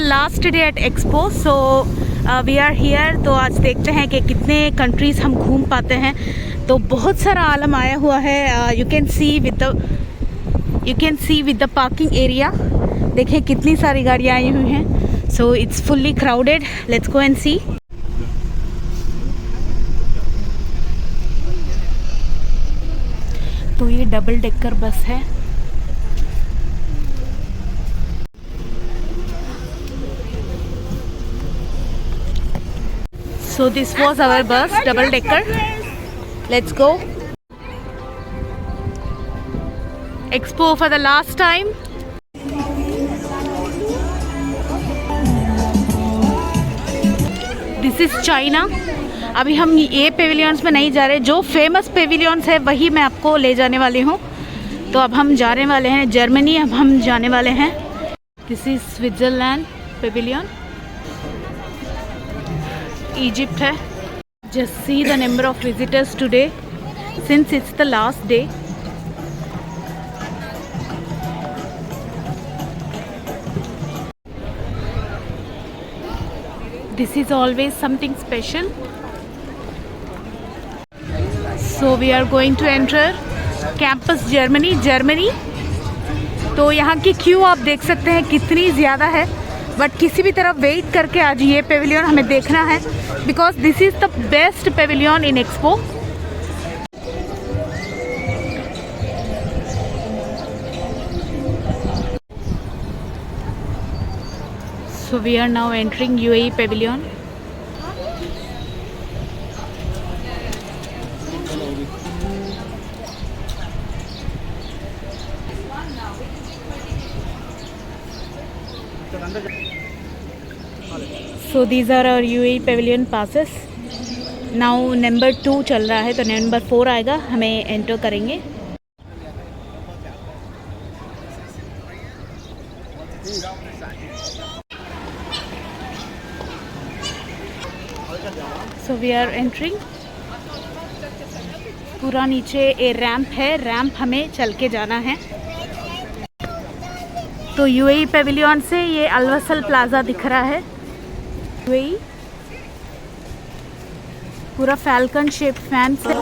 Last day at Expo, so we are here. तो आज देखते हैं कि कितने कंट्रीज़ हम घूम पाते हैं। तो बहुत सारा आलम आया हुआ है। You can see with the parking area. देखें कितनी सारी गाड़ियाँ आई हुई हैं। So it's fully crowded. Let's go and see. तो ये डबल डेकर बस है। So this was our bus, double decker. Let's go. Expo for the last time. This is China. अभी हम ये पेविलियंस में नहीं जा रहे, जो फेमस पेविलियंस है वही मैं आपको ले जाने वाली हूँ। तो अब हम जाने वाले हैं जर्मनी। अब हम जाने वाले हैं। This is Switzerland pavilion. Egypt है। Just see the number of visitors today since it's the last day. This is always something special. So we are going to enter campus Germany. तो यहाँ की Q आप देख सकते हैं कितनी ज़्यादा है, बट किसी भी तरह वेट करके आज ये पेविलियन हमें देखना है, because this is the best pavilion in Expo. So we are now entering UAE pavilion. So these are our UAE pavilion passes. Now number 2 चल रहा है, तो नंबर 4 आएगा, हमें एंटर करेंगे। So we are entering। पूरा नीचे ए रैंप है, रैंप हमें चल के जाना है। तो UAE पेविलियन से ये अलवसल प्लाजा दिख रहा है। UAE पूरा फैल्कन शेप फैन से।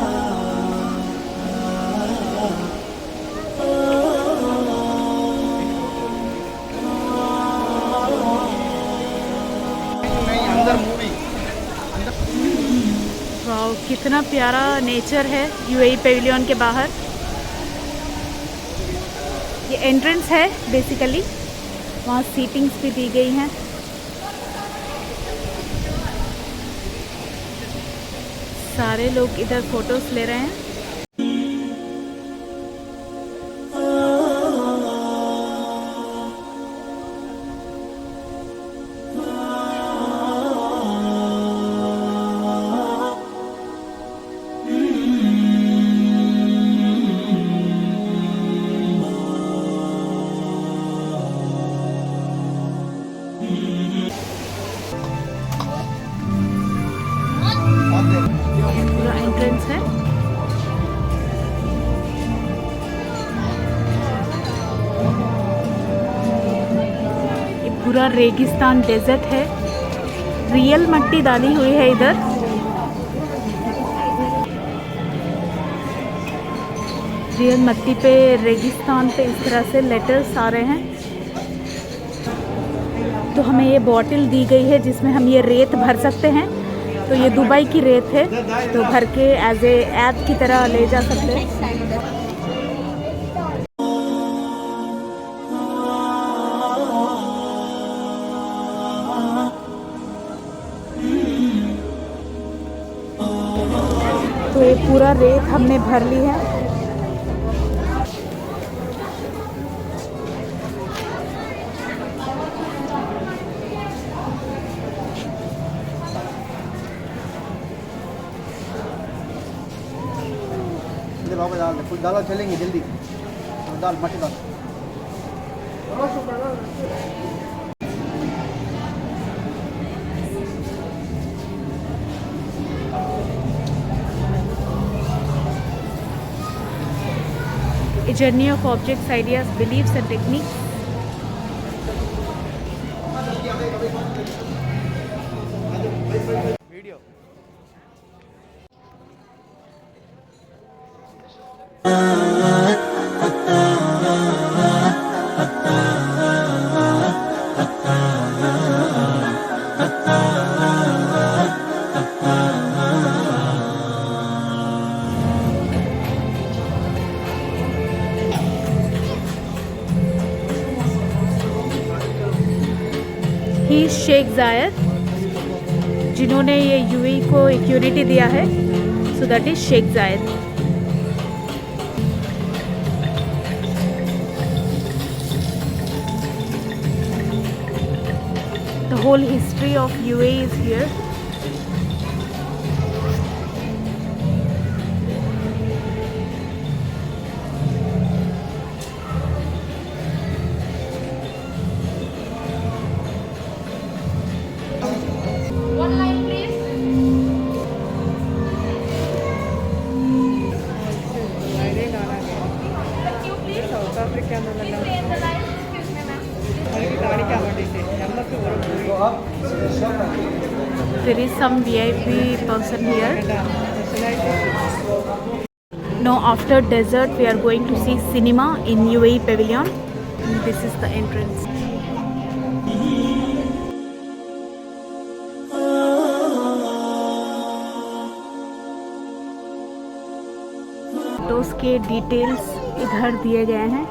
वाओ, कितना प्यारा नेचर है UAE पेविलियन के बाहर। ये एंट्रेंस है बेसिकली, वहाँ सीटिंग्स भी दी गई हैं। सारे लोग इधर फोटोज ले रहे हैं। पूरा एंट्रेंस है। ये पूरा रेगिस्तान डेजर्ट है। रियल मट्टी डाली हुई है इधर। रियल मट्टी पे, रेगिस्तान पे इस तरह से लेटर्स आ रहे हैं। तो हमें ये बॉटल दी गई है जिसमें हम ये रेत भर सकते हैं। तो ये दुबई की रेत है, तो भर के एज ए ऐप की तरह ले जा सकते हैं। तो ये पूरा रेत हमने भर ली है। कुछ दाल चलेंगे जल्दी, दाल मटर दाल। A journey of objects, ideas, beliefs and techniques. Video ही शेख जायद, जिन्होंने ये यूएई को एक यूनिटी दिया है, सो दैट इज शेख जायद। The whole history of UAE is here. One line, please. Thank you, please. South Africa Please stay in the line. Excuse me, ma'am. എനിക്ക് കാണിക്കാൻ വേണ്ടിയിട്ട് നമുക്ക് go up There is some VIP person here. Now after dessert we are going to see cinema in UAE Pavilion. This is the entrance. Photos के details इधर दिए गए हैं।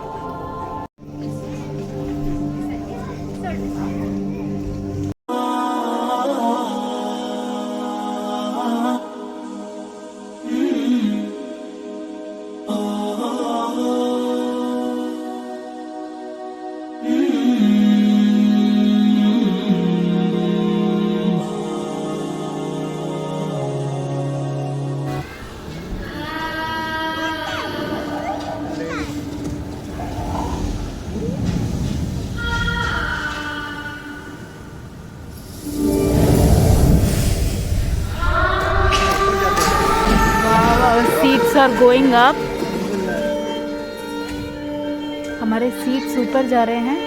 Seats are going up. हमारे सीट्स ऊपर जा रहे हैं।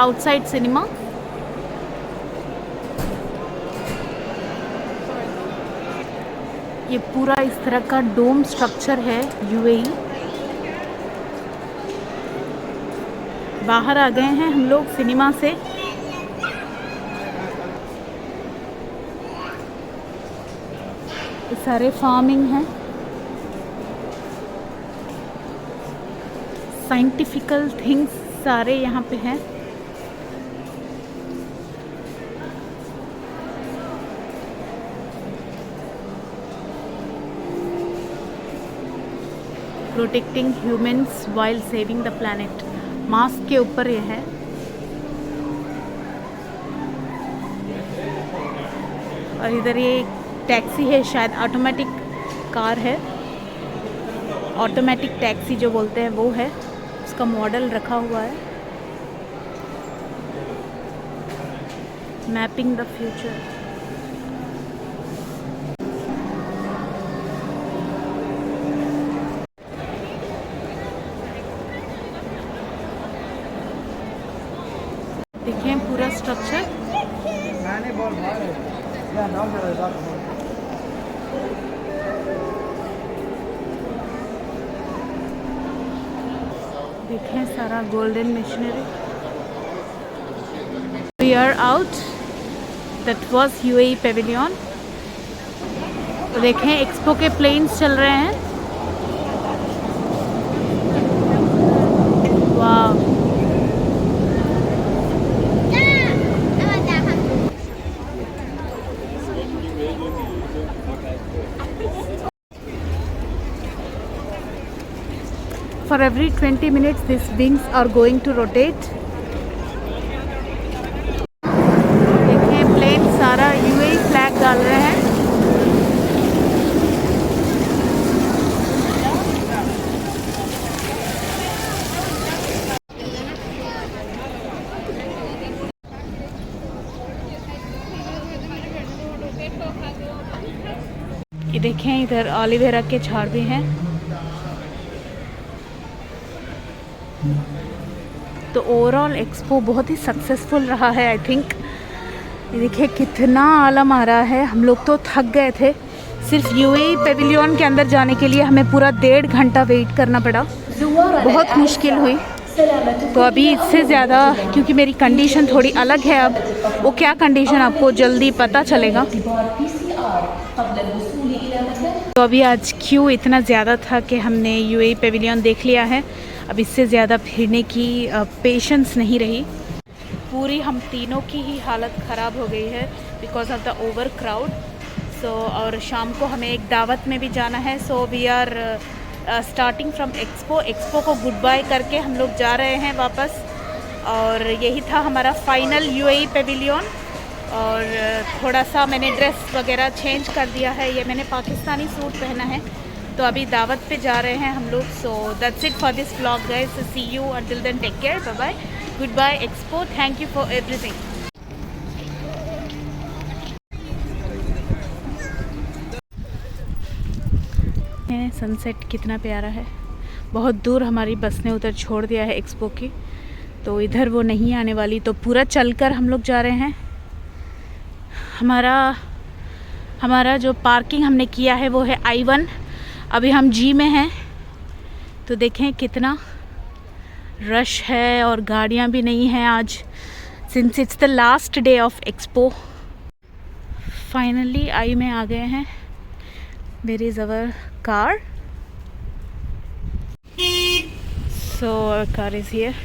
Outside cinema. ये पूरा इस तरह का डोम स्ट्रक्चर है यूएई। बाहर आ गए हैं हम लोग सिनेमा से। ये सारे फार्मिंग हैं, साइंटिफिकल थिंग्स सारे यहाँ पे हैं। Protecting humans while saving the planet, mask के ऊपर ये है। और इधर ये टैक्सी है, शायद ऑटोमेटिक कार है, ऑटोमेटिक टैक्सी जो बोलते हैं वो है, उसका मॉडल रखा हुआ है। Mapping the future. देखिए पूरा स्ट्रक्चर। मैंने बहुत बाहर है या नाम से रहता हूँ। देखें सारा golden machinery. We are out, that was UAE pavilion. तो देखें एक्सपो के प्लेन्स चल रहे हैं। वाह, for every 20 minutes these wings are going to rotate. देखिए प्लेन सारा यूएई फ्लैग डाल रहे हैं। ये देखें इधर ऑलिवेरा के झाड़ भी हैं। तो ओवरऑल एक्सपो बहुत ही सक्सेसफुल रहा है आई थिंक। ये देखिए कितना आलम आ रहा है। हम लोग तो थक गए थे, सिर्फ यूएई पेविलियन के अंदर जाने के लिए हमें पूरा 1.5 घंटा वेट करना पड़ा, बहुत मुश्किल हुई। तो अभी इससे ज़्यादा, क्योंकि मेरी कंडीशन थोड़ी अलग है, अब वो क्या कंडीशन आपको जल्दी पता चलेगा। तो अभी आज क्यू इतना ज़्यादा था कि हमने यूएई पेविलियन देख लिया है। अब इससे ज़्यादा फिरने की पेशेंस नहीं रही। पूरी हम तीनों की ही हालत ख़राब हो गई है because of the over crowd. सो और शाम को हमें एक दावत में भी जाना है। So we are starting from Expo को गुड बाय करके हम लोग जा रहे हैं वापस। और यही था हमारा फाइनल यूएई पेविलियन। और थोड़ा सा मैंने ड्रेस वगैरह चेंज कर दिया है। ये मैंने पाकिस्तानी सूट पहना है। तो अभी दावत पे जा रहे हैं हम लोग। So that's it for this vlog guys. See you until then, take care, bye bye, goodbye Expo, thank you for everything. Sunset कितना प्यारा है। बहुत दूर हमारी बस ने उधर छोड़ दिया है एक्सपो की, तो इधर वो नहीं आने वाली। तो पूरा चलकर हम लोग जा रहे हैं। हमारा जो पार्किंग हमने किया है वो है I1। अभी हम जी में हैं। तो देखें कितना रश है और गाड़ियाँ भी नहीं हैं आज, since it's the last day of Expo. Finally आई में आ गए हैं। Where is our car? So our car is here.